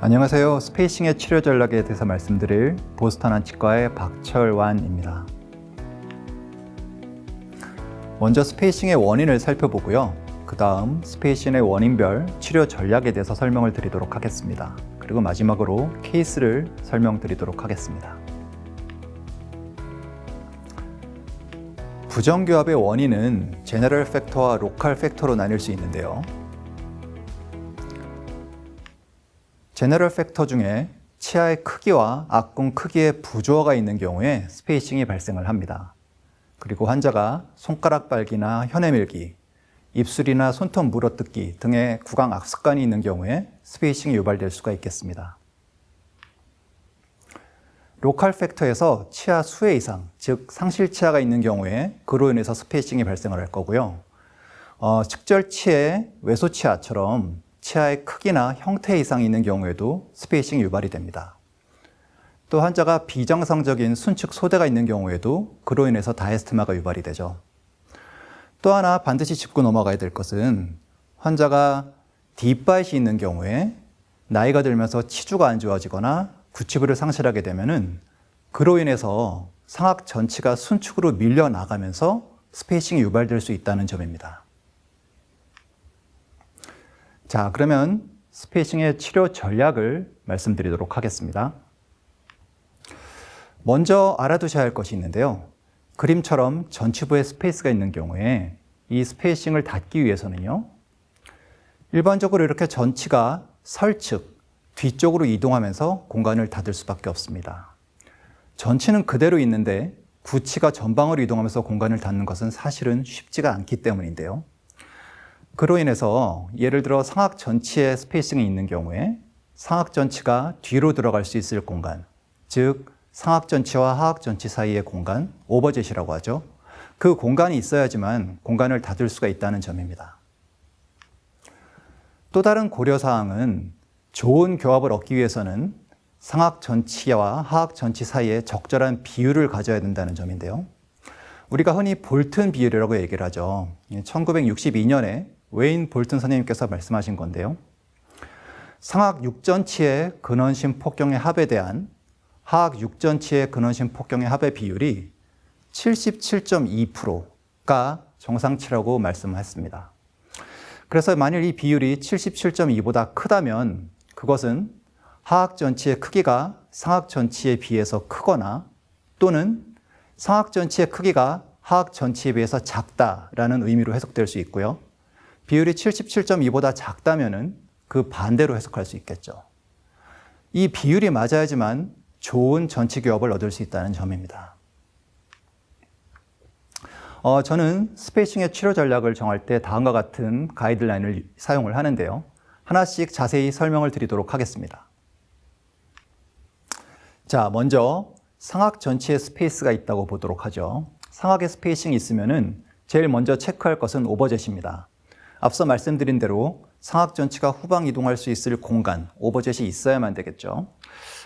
안녕하세요. 스페이싱의 치료 전략에 대해서 말씀드릴 보스턴 한치과의 박철완입니다. 먼저 스페이싱의 원인을 살펴보고요. 그 다음 스페이싱의 원인별 치료 전략에 대해서 설명을 드리도록 하겠습니다. 그리고 마지막으로 케이스를 설명드리도록 하겠습니다. 부정교합의 원인은 제너럴 팩터와 로컬 팩터로 나뉠 수 있는데요. 제너럴 팩터 중에 치아의 크기와 악궁 크기의 부조화가 있는 경우에 스페이싱이 발생을 합니다. 그리고 환자가 손가락 빨기나 혀내 밀기, 입술이나 손톱 물어뜯기 등의 구강 악습관이 있는 경우에 스페이싱이 유발될 수가 있겠습니다. 로컬 팩터에서 치아 수혜 이상, 즉 상실 치아가 있는 경우에 그로 인해서 스페이싱이 발생을 할 거고요. 측절치의 외소 치아처럼 치아의 크기나 형태 이상이 있는 경우에도 스페이싱이 유발이 됩니다. 또 환자가 비정상적인 순측 소대가 있는 경우에도 그로 인해서 다이애스테마가 유발이 되죠. 또 하나 반드시 짚고 넘어가야 될 것은 환자가 딥바이트이 있는 경우에 나이가 들면서 치주가 안 좋아지거나 구치부를 상실하게 되면은 그로 인해서 상악 전치가 순축으로 밀려나가면서 스페이싱이 유발될 수 있다는 점입니다. 자, 그러면 스페이싱의 치료 전략을 말씀드리도록 하겠습니다. 먼저 알아두셔야 할 것이 있는데요. 그림처럼 전치부에 스페이스가 있는 경우에 이 스페이싱을 닫기 위해서는요. 일반적으로 이렇게 전치가 설측, 뒤쪽으로 이동하면서 공간을 닫을 수밖에 없습니다. 전치는 그대로 있는데 구치가 전방으로 이동하면서 공간을 닫는 것은 사실은 쉽지가 않기 때문인데요. 그로 인해서 예를 들어 상악 전치에 스페이싱이 있는 경우에 상악 전치가 뒤로 들어갈 수 있을 공간, 즉 상악 전치와 하악 전치 사이의 공간, 오버젯이라고 하죠. 그 공간이 있어야지만 공간을 닫을 수가 있다는 점입니다. 또 다른 고려사항은 좋은 교합을 얻기 위해서는 상악 전치와 하악 전치 사이에 적절한 비율을 가져야 된다는 점인데요. 우리가 흔히 볼튼 비율이라고 얘기를 하죠. 1962년에 웨인 볼튼 선생님께서 말씀하신 건데요. 상악 6전치의 근원심 폭경의 합에 대한 하악 6전치의 근원심 폭경의 합의 비율이 77.2%가 정상치라고 말씀했습니다. 그래서 만일 이 비율이 77.2보다 크다면 그것은 하악 전치의 크기가 상악 전치에 비해서 크거나 또는 상악 전치의 크기가 하악 전치에 비해서 작다라는 의미로 해석될 수 있고요. 비율이 77.2보다 작다면은 그 반대로 해석할 수 있겠죠. 이 비율이 맞아야지만 좋은 전치 교합을 얻을 수 있다는 점입니다. 저는 스페이싱의 치료 전략을 정할 때 다음과 같은 가이드라인을 사용을 하는데요. 하나씩 자세히 설명을 드리도록 하겠습니다. 자, 먼저 상악 전치에 스페이스가 있다고 보도록 하죠. 상악에 스페이싱이 있으면은 제일 먼저 체크할 것은 오버젯입니다. 앞서 말씀드린 대로 상악 전치가 후방 이동할 수 있을 공간, 오버젯이 있어야만 되겠죠.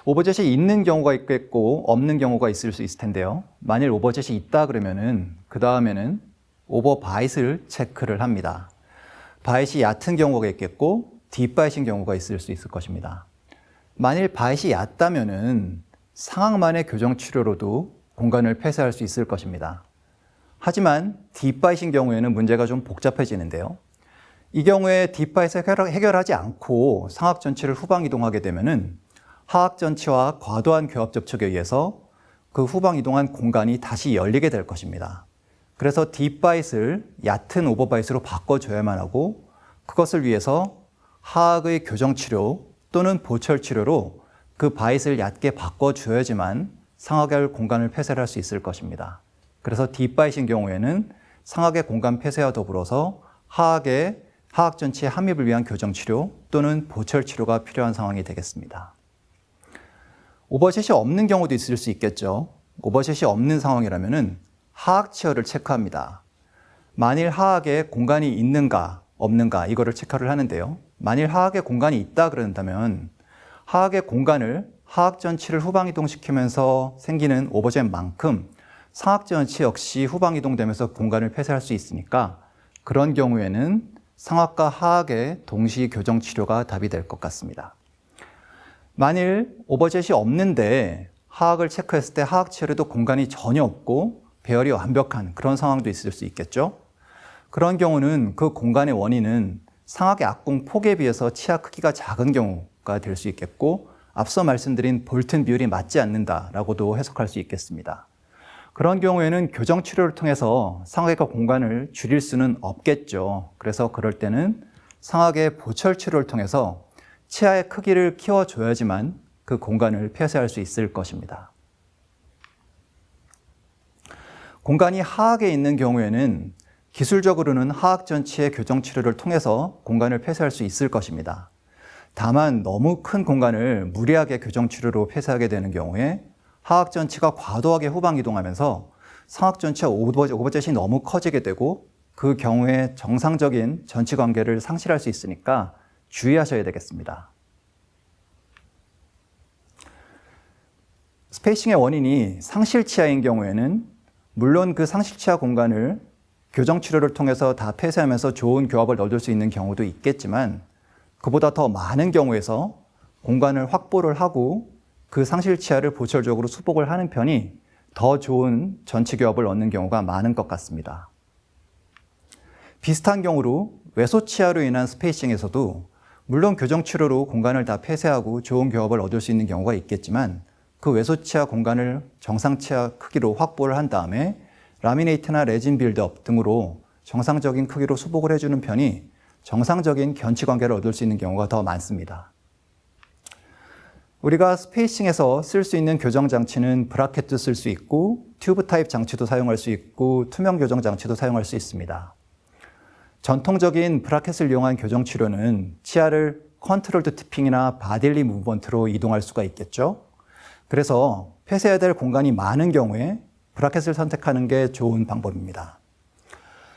오버젯이 있는 경우가 있겠고 없는 경우가 있을 수 있을 텐데요. 만일 오버젯이 있다 그러면은 그 다음에는 오버바잇을 체크를 합니다. 바잇이 얕은 경우가 있겠고 딥바잇인 경우가 있을 수 있을 것입니다. 만일 바잇이 얕다면은 상악만의 교정 치료로도 공간을 폐쇄할 수 있을 것입니다. 하지만 딥바잇인 경우에는 문제가 좀 복잡해지는데요. 이 경우에 딥바잇을 해결하지 않고 상악 전치를 후방 이동하게 되면은 하악 전치와 과도한 교합 접촉에 의해서 그 후방 이동한 공간이 다시 열리게 될 것입니다. 그래서 딥바잇을 얕은 오버바잇으로 바꿔줘야만 하고 그것을 위해서 하악의 교정 치료 또는 보철 치료로 그 바잇을 얕게 바꿔줘야지만 상악의 공간을 폐쇄할 수 있을 것입니다. 그래서 딥바잇인 경우에는 상악의 공간 폐쇄와 더불어서 하악 전치의 함입을 위한 교정 치료 또는 보철 치료가 필요한 상황이 되겠습니다. 오버젯이 없는 경우도 있을 수 있겠죠. 오버젯이 없는 상황이라면은 하악 치어를 체크합니다. 만일 하악에 공간이 있는가 없는가 이거를 체크를 하는데요. 만일 하악에 공간이 있다 그런다면 하악의 공간을 하악 전치를 후방 이동시키면서 생기는 오버젯만큼 상악 전치 역시 후방 이동되면서 공간을 폐쇄할 수 있으니까 그런 경우에는 상악과 하악의 동시 교정 치료가 답이 될 것 같습니다. 만일 오버젯이 없는데 하악을 체크했을 때 하악 치열에도 공간이 전혀 없고 배열이 완벽한 그런 상황도 있을 수 있겠죠. 그런 경우는 그 공간의 원인은 상악의 악공 폭에 비해서 치아 크기가 작은 경우가 될 수 있겠고, 앞서 말씀드린 볼튼 비율이 맞지 않는다라고도 해석할 수 있겠습니다. 그런 경우에는 교정 치료를 통해서 상악의 공간을 줄일 수는 없겠죠. 그래서 그럴 때는 상악의 보철 치료를 통해서 치아의 크기를 키워줘야지만 그 공간을 폐쇄할 수 있을 것입니다. 공간이 하악에 있는 경우에는 기술적으로는 하악 전치의 교정 치료를 통해서 공간을 폐쇄할 수 있을 것입니다. 다만 너무 큰 공간을 무리하게 교정 치료로 폐쇄하게 되는 경우에 하악 전치가 과도하게 후방 이동하면서 상악 전치와 오버젯이 너무 커지게 되고, 그 경우에 정상적인 전치 관계를 상실할 수 있으니까 주의하셔야 되겠습니다. 스페이싱의 원인이 상실 치아인 경우에는 물론 그 상실 치아 공간을 교정 치료를 통해서 다 폐쇄하면서 좋은 교합을 얻을 수 있는 경우도 있겠지만, 그보다 더 많은 경우에서 공간을 확보를 하고 그 상실 치아를 보철적으로 수복을 하는 편이 더 좋은 전치 교합을 얻는 경우가 많은 것 같습니다. 비슷한 경우로 외소 치아로 인한 스페이싱에서도 물론 교정 치료로 공간을 다 폐쇄하고 좋은 교합을 얻을 수 있는 경우가 있겠지만, 그 외소 치아 공간을 정상 치아 크기로 확보를 한 다음에 라미네이트나 레진 빌드업 등으로 정상적인 크기로 수복을 해주는 편이 정상적인 견치 관계를 얻을 수 있는 경우가 더 많습니다. 우리가 스페이싱에서 쓸 수 있는 교정 장치는 브라켓도 쓸 수 있고 튜브 타입 장치도 사용할 수 있고 투명 교정 장치도 사용할 수 있습니다. 전통적인 브라켓을 이용한 교정 치료는 치아를 컨트롤드 티핑이나 바딜리 무브먼트로 이동할 수가 있겠죠. 그래서 폐쇄해야 될 공간이 많은 경우에 브라켓을 선택하는 게 좋은 방법입니다.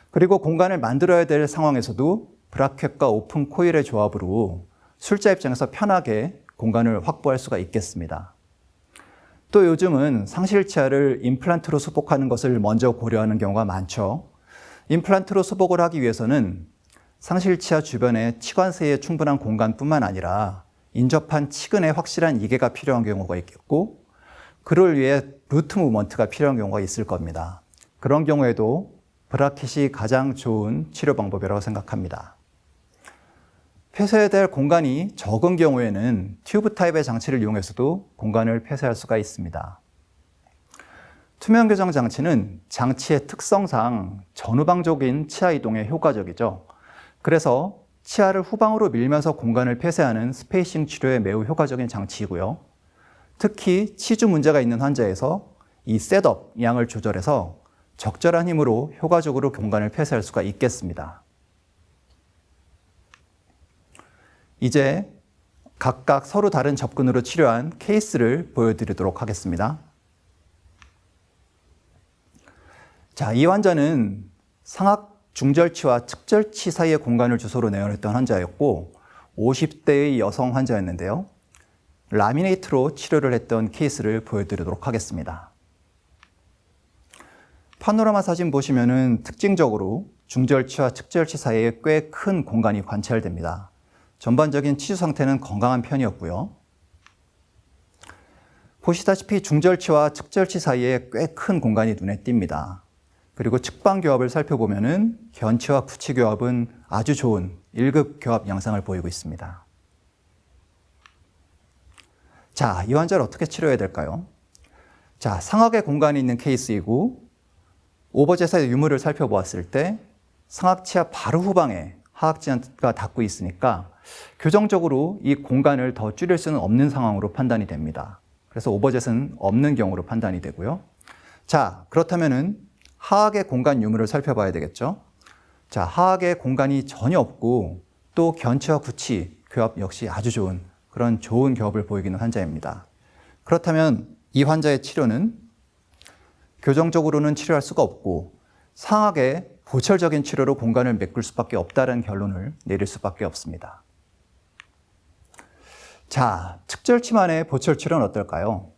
그리고 공간을 만들어야 될 상황에서도 브라켓과 오픈 코일의 조합으로 술자 입장에서 편하게 공간을 확보할 수가 있겠습니다. 또 요즘은 상실 치아를 임플란트로 수복하는 것을 먼저 고려하는 경우가 많죠. 임플란트로 수복을 하기 위해서는 상실 치아 주변에 치관세에 충분한 공간뿐만 아니라 인접한 치근에 확실한 이개가 필요한 경우가 있겠고, 그를 위해 루트 무브먼트가 필요한 경우가 있을 겁니다. 그런 경우에도 브라켓이 가장 좋은 치료 방법이라고 생각합니다. 폐쇄해야 될 공간이 적은 경우에는 튜브 타입의 장치를 이용해서도 공간을 폐쇄할 수가 있습니다. 투명 교정 장치는 장치의 특성상 전후방적인 치아 이동에 효과적이죠. 그래서 치아를 후방으로 밀면서 공간을 폐쇄하는 스페이싱 치료에 매우 효과적인 장치이고요. 특히 치주 문제가 있는 환자에서 이 셋업 양을 조절해서 적절한 힘으로 효과적으로 공간을 폐쇄할 수가 있겠습니다. 이제 각각 서로 다른 접근으로 치료한 케이스를 보여드리도록 하겠습니다. 자, 이 환자는 상악 중절치와 측절치 사이의 공간을 주소로 내원했던 환자였고 50대의 여성 환자였는데요. 라미네이트로 치료를 했던 케이스를 보여드리도록 하겠습니다. 파노라마 사진 보시면은 특징적으로 중절치와 측절치 사이에 꽤 큰 공간이 관찰됩니다. 전반적인 치주 상태는 건강한 편이었고요. 보시다시피 중절치와 측절치 사이에 꽤 큰 공간이 눈에 띕니다. 그리고 측방 교합을 살펴보면은 견치와 구치 교합은 아주 좋은 1급 교합 양상을 보이고 있습니다. 자, 이 환자를 어떻게 치료해야 될까요? 자, 상악의 공간이 있는 케이스이고 오버젯의 유무를 살펴보았을 때 상악 치아 바로 후방에 하악 치아가 닿고 있으니까 교정적으로 이 공간을 더 줄일 수는 없는 상황으로 판단이 됩니다. 그래서 오버젯은 없는 경우로 판단이 되고요. 자, 그렇다면은 하악의 공간 유무를 살펴봐야 되겠죠. 자, 하악의 공간이 전혀 없고 또 견치와 구치 교합 역시 아주 좋은 그런 좋은 교합을 보이기는 환자입니다. 그렇다면 이 환자의 치료는 교정적으로는 치료할 수가 없고 상악의 보철적인 치료로 공간을 메꿀 수밖에 없다는 결론을 내릴 수밖에 없습니다. 자, 측절치만의 보철 치료는 어떨까요?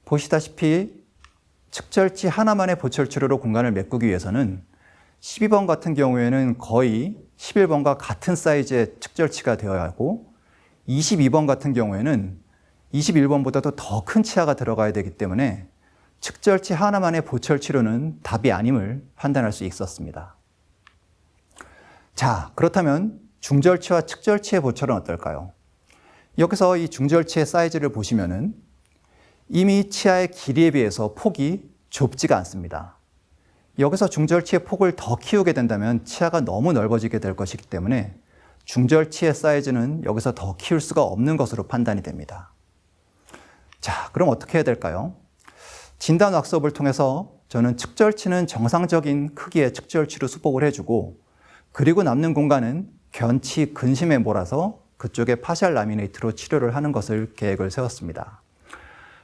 보시다시피 측절치 하나만의 보철 치료로 공간을 메꾸기 위해서는 12번 같은 경우에는 거의 11번과 같은 사이즈의 측절치가 되어야 하고 22번 같은 경우에는 21번보다도 더 큰 치아가 들어가야 되기 때문에 측절치 하나만의 보철 치료는 답이 아님을 판단할 수 있었습니다. 자, 그렇다면 중절치와 측절치의 보철은 어떨까요? 여기서 이 중절치의 사이즈를 보시면은 이미 치아의 길이에 비해서 폭이 좁지가 않습니다. 여기서 중절치의 폭을 더 키우게 된다면 치아가 너무 넓어지게 될 것이기 때문에 중절치의 사이즈는 여기서 더 키울 수가 없는 것으로 판단이 됩니다. 자, 그럼 어떻게 해야 될까요? 진단 왁스업을 통해서 저는 측절치는 정상적인 크기의 측절치로 수복을 해주고 그리고 남는 공간은 견치 근심에 몰아서 그쪽에 파셜 라미네이트로 치료를 하는 것을 계획을 세웠습니다.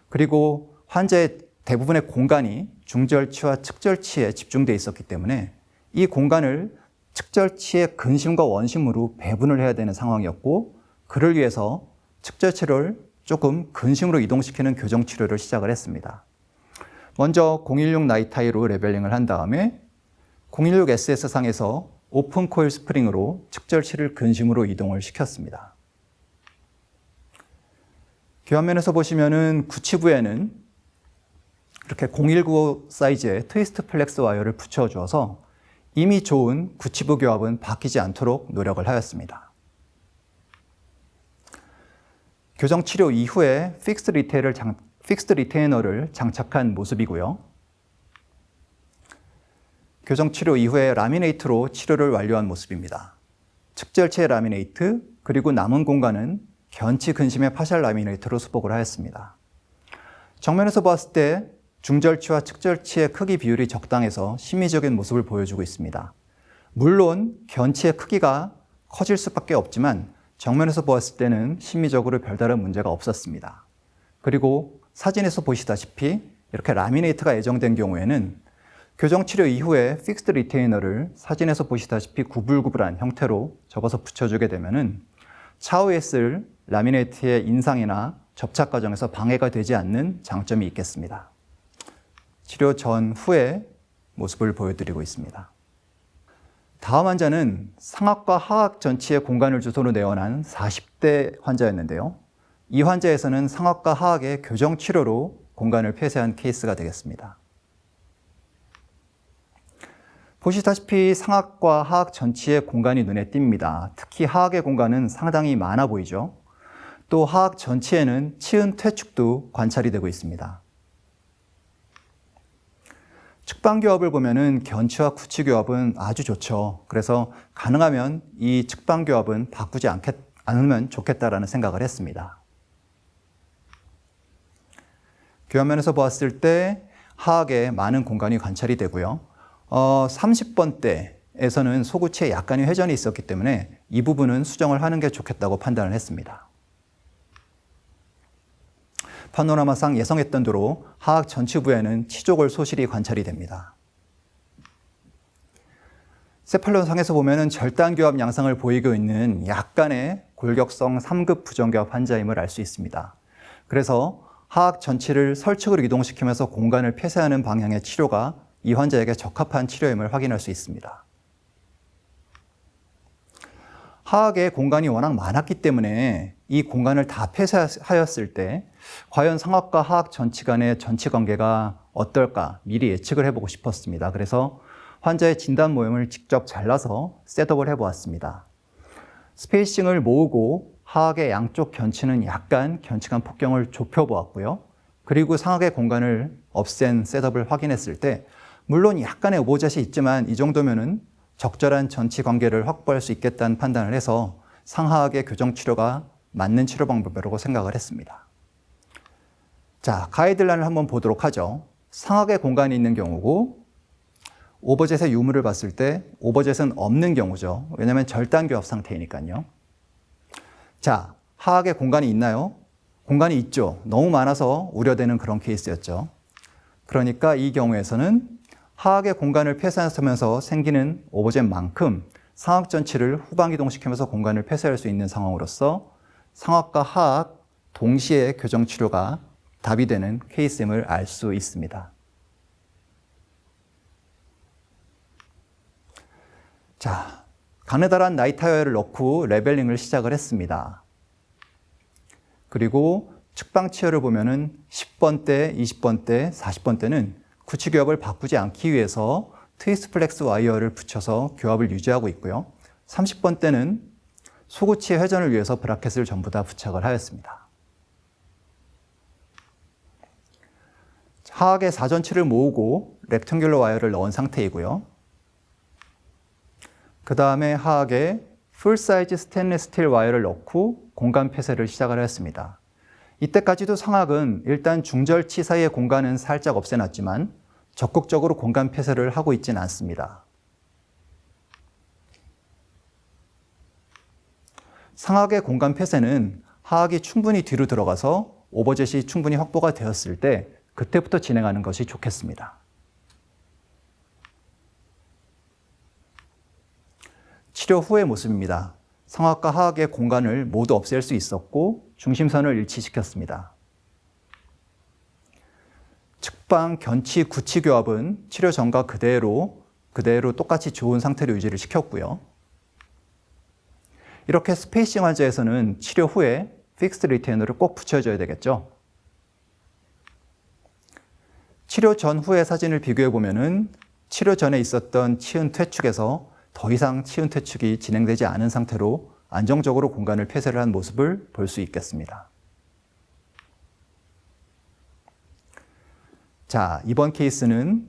그리고 환자의 대부분의 공간이 중절치와 측절치에 집중되어 있었기 때문에 이 공간을 측절치의 근심과 원심으로 배분을 해야 되는 상황이었고 그를 위해서 측절치를 조금 근심으로 이동시키는 교정 치료를 시작을 했습니다. 먼저 016 나이타이로 레벨링을 한 다음에 016 SS상에서 오픈 코일 스프링으로 측절치를 근심으로 이동을 시켰습니다. 교환면에서 보시면은 구치부에는 이렇게 019 사이즈의 트위스트 플렉스 와이어를 붙여주어서 이미 좋은 구치부 교합은 바뀌지 않도록 노력을 하였습니다. 교정 치료 이후에 픽스드 리테이너를 장착한 모습이고요. 교정 치료 이후에 라미네이트로 치료를 완료한 모습입니다. 측절치의 라미네이트, 그리고 남은 공간은 견치 근심의 파셜 라미네이트로 수복을 하였습니다. 정면에서 봤을 때 중절치와 측절치의 크기 비율이 적당해서 심미적인 모습을 보여주고 있습니다. 물론 견치의 크기가 커질 수밖에 없지만 정면에서 보았을 때는 심미적으로 별다른 문제가 없었습니다. 그리고 사진에서 보시다시피 이렇게 라미네이트가 예정된 경우에는 교정치료 이후에 픽스드 리테이너를 사진에서 보시다시피 구불구불한 형태로 접어서 붙여주게 되면은 차후에 쓸 라미네이트의 인상이나 접착 과정에서 방해가 되지 않는 장점이 있겠습니다. 치료 전 후의 모습을 보여드리고 있습니다. 다음 환자는 상악과 하악 전치의 공간을 주소로 내원한 40대 환자였는데요. 이 환자에서는 상악과 하악의 교정 치료로 공간을 폐쇄한 케이스가 되겠습니다. 보시다시피 상악과 하악 전치의 공간이 눈에 띕니다. 특히 하악의 공간은 상당히 많아 보이죠. 또 하악 전치에는 치은 퇴축도 관찰이 되고 있습니다. 측방교합을 보면은 견치와 구치교합은 아주 좋죠. 그래서 가능하면 이 측방교합은 바꾸지 않으면 좋겠다라는 생각을 했습니다. 교합면에서 보았을 때 하악에 많은 공간이 관찰이 되고요. 30번대에서는 소구치에 약간의 회전이 있었기 때문에 이 부분은 수정을 하는 게 좋겠다고 판단을 했습니다. 파노라마상 예상했던 대로 하악 전치부에는 치조골 소실이 관찰이 됩니다. 세팔론상에서 보면은 절단교합 양상을 보이고 있는 약간의 골격성 3급 부정교합 환자임을 알 수 있습니다. 그래서 하악 전치를 설측으로 이동시키면서 공간을 폐쇄하는 방향의 치료가 이 환자에게 적합한 치료임을 확인할 수 있습니다. 하악의 공간이 워낙 많았기 때문에 이 공간을 다 폐쇄하였을 때 과연 상악과 하악 전치 간의 전치 관계가 어떨까 미리 예측을 해보고 싶었습니다. 그래서 환자의 진단 모형을 직접 잘라서 셋업을 해보았습니다. 스페이싱을 모으고 하악의 양쪽 견치는 약간 견치간 폭경을 좁혀보았고요. 그리고 상악의 공간을 없앤 셋업을 확인했을 때 물론 약간의 오버젯이 있지만 이 정도면은 적절한 전치 관계를 확보할 수 있겠다는 판단을 해서 상하악의 교정 치료가 맞는 치료 방법이라고 생각을 했습니다. 자, 가이드라인을 한번 보도록 하죠. 상악의 공간이 있는 경우고 오버젯의 유무를 봤을 때 오버젯은 없는 경우죠. 왜냐하면 절단교합 상태이니까요. 자, 하악의 공간이 있나요? 공간이 있죠. 너무 많아서 우려되는 그런 케이스였죠. 그러니까 이 경우에서는 하악의 공간을 폐쇄하면서 생기는 오버젯만큼 상악 전치를 후방 이동시키면서 공간을 폐쇄할 수 있는 상황으로서 상악과 하악 동시에 교정 치료가 답이 되는 케이스임을 알 수 있습니다. 자, 가느다란 나이타이어를 넣고 레벨링을 시작을 했습니다. 그리고 측방 치열을 보면은 10번대, 20번대, 40번대는 구치 교합을 바꾸지 않기 위해서 트위스트 플렉스 와이어를 붙여서 교합을 유지하고 있고요. 30번대는 소구치의 회전을 위해서 브라켓을 전부 다 부착을 하였습니다. 하악에 사전치를 모으고 렉탱귤러 와이어를 넣은 상태이고요. 그 다음에 하악에 풀사이즈 스테인리스 스틸 와이어를 넣고 공간 폐쇄를 시작을 했습니다. 이때까지도 상악은 일단 중절치 사이의 공간은 살짝 없애놨지만 적극적으로 공간 폐쇄를 하고 있지는 않습니다. 상악의 공간 폐쇄는 하악이 충분히 뒤로 들어가서 오버젯이 충분히 확보가 되었을 때 그때부터 진행하는 것이 좋겠습니다. 치료 후의 모습입니다. 상악과 하악의 공간을 모두 없앨 수 있었고 중심선을 일치시켰습니다. 측방, 견치, 구치 교합은 치료 전과 그대로 똑같이 좋은 상태로 유지를 시켰고요. 이렇게 스페이싱 환자에서는 치료 후에 픽스드 리테이너를 꼭 붙여줘야 되겠죠. 치료 전후의 사진을 비교해 보면은 치료 전에 있었던 치은 퇴축에서 더 이상 치은 퇴축이 진행되지 않은 상태로 안정적으로 공간을 폐쇄를 한 모습을 볼 수 있겠습니다. 자, 이번 케이스는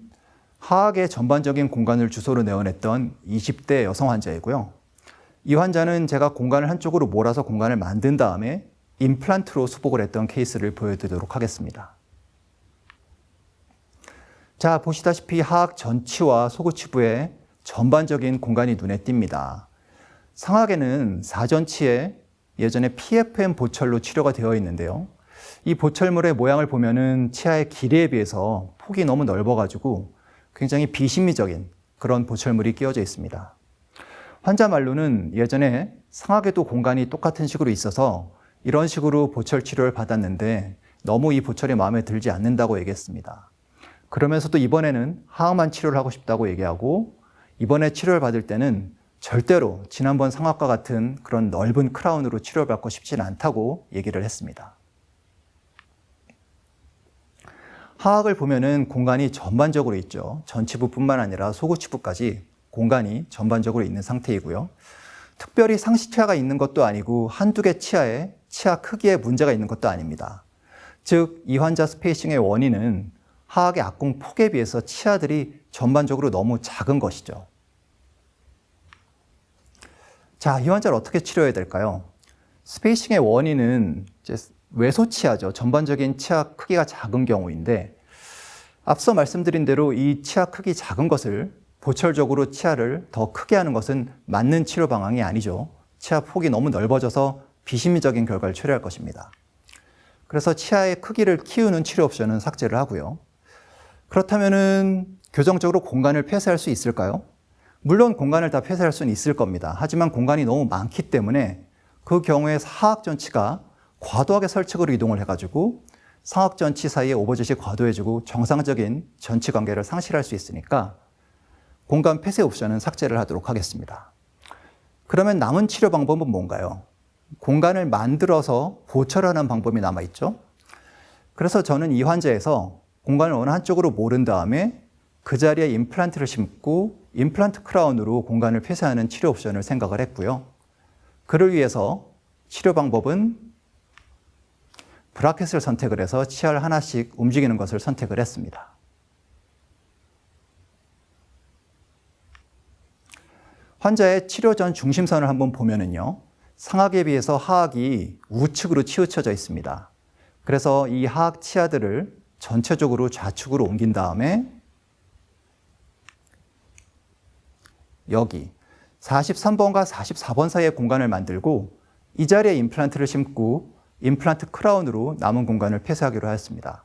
하악의 전반적인 공간을 주소로 내원했던 20대 여성 환자이고요. 이 환자는 제가 공간을 한쪽으로 몰아서 공간을 만든 다음에 임플란트로 수복을 했던 케이스를 보여드리도록 하겠습니다. 자, 보시다시피 하악 전치와 소구치부에 전반적인 공간이 눈에 띕니다. 상악에는 사전치에 예전에 PFM 보철로 치료가 되어 있는데요. 이 보철물의 모양을 보면은 치아의 길이에 비해서 폭이 너무 넓어가지고 굉장히 비심미적인 그런 보철물이 끼워져 있습니다. 환자 말로는 예전에 상악에도 공간이 똑같은 식으로 있어서 이런 식으로 보철 치료를 받았는데 너무 이 보철이 마음에 들지 않는다고 얘기했습니다. 그러면서도 이번에는 하악만 치료를 하고 싶다고 얘기하고 이번에 치료를 받을 때는 절대로 지난번 상악과 같은 그런 넓은 크라운으로 치료를 받고 싶지는 않다고 얘기를 했습니다. 하악을 보면은 공간이 전반적으로 있죠. 전치부뿐만 아니라 소구치부까지 공간이 전반적으로 있는 상태이고요. 특별히 상시치아가 있는 것도 아니고 한두 개 치아에 치아 크기에 문제가 있는 것도 아닙니다. 즉, 이 환자 스페이싱의 원인은 하악의 악공 폭에 비해서 치아들이 전반적으로 너무 작은 것이죠. 자, 이 환자를 어떻게 치료해야 될까요? 스페이싱의 원인은 이제 외소치아죠. 전반적인 치아 크기가 작은 경우인데 앞서 말씀드린 대로 이 치아 크기 작은 것을 보철적으로 치아를 더 크게 하는 것은 맞는 치료 방향이 아니죠. 치아 폭이 너무 넓어져서 비심미적인 결과를 초래할 것입니다. 그래서 치아의 크기를 키우는 치료 옵션은 삭제를 하고요. 그렇다면은 교정적으로 공간을 폐쇄할 수 있을까요? 물론 공간을 다 폐쇄할 수는 있을 겁니다. 하지만 공간이 너무 많기 때문에 그 경우에 하악 전치가 과도하게 설측으로 이동을 해가지고 상악 전치 사이에 오버젯이 과도해지고 정상적인 전치 관계를 상실할 수 있으니까 공간 폐쇄 옵션은 삭제를 하도록 하겠습니다. 그러면 남은 치료 방법은 뭔가요? 공간을 만들어서 보철하는 방법이 남아있죠. 그래서 저는 이 환자에서 공간을 어느 한쪽으로 모른 다음에 그 자리에 임플란트를 심고 임플란트 크라운으로 공간을 폐쇄하는 치료 옵션을 생각을 했고요. 그를 위해서 치료 방법은 브라켓을 선택을 해서 치아를 하나씩 움직이는 것을 선택을 했습니다. 환자의 치료 전 중심선을 한번 보면은요, 상악에 비해서 하악이 우측으로 치우쳐져 있습니다. 그래서 이 하악 치아들을 전체적으로 좌측으로 옮긴 다음에 여기 43번과 44번 사이의 공간을 만들고 이 자리에 임플란트를 심고 임플란트 크라운으로 남은 공간을 폐쇄하기로 하였습니다.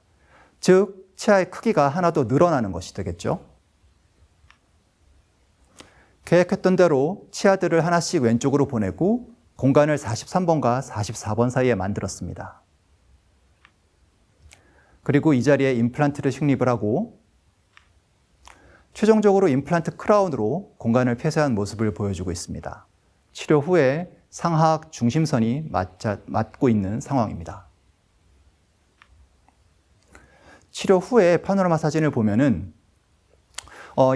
즉, 치아의 크기가 하나 더 늘어나는 것이 되겠죠. 계획했던 대로 치아들을 하나씩 왼쪽으로 보내고 공간을 43번과 44번 사이에 만들었습니다. 그리고 이 자리에 임플란트를 식립을 하고 최종적으로 임플란트 크라운으로 공간을 폐쇄한 모습을 보여주고 있습니다. 치료 후에 상하악 중심선이 맞고 있는 상황입니다. 치료 후에 파노라마 사진을 보면은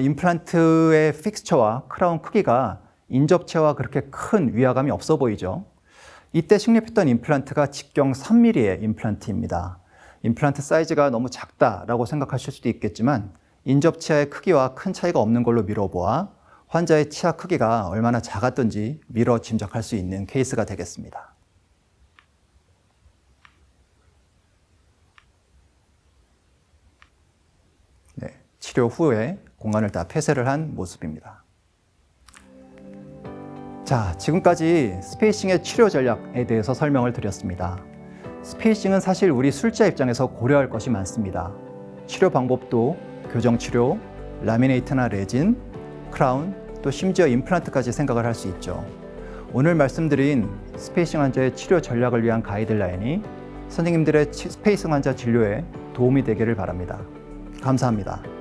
임플란트의 픽스처와 크라운 크기가 인접체와 그렇게 큰 위화감이 없어 보이죠. 이때 식립했던 임플란트가 직경 3mm의 임플란트입니다. 임플란트 사이즈가 너무 작다라고 생각하실 수도 있겠지만 인접치아의 크기와 큰 차이가 없는 걸로 미뤄보아 환자의 치아 크기가 얼마나 작았던지 미뤄 짐작할 수 있는 케이스가 되겠습니다. 네, 치료 후에 공간을 다 폐쇄를 한 모습입니다. 자, 지금까지 스페이싱의 치료 전략에 대해서 설명을 드렸습니다. 스페이싱은 사실 우리 술자 입장에서 고려할 것이 많습니다. 치료 방법도 교정치료, 라미네이트나 레진, 크라운, 또 심지어 임플란트까지 생각을 할 수 있죠. 오늘 말씀드린 스페이싱 환자의 치료 전략을 위한 가이드라인이 선생님들의 스페이싱 환자 진료에 도움이 되기를 바랍니다. 감사합니다.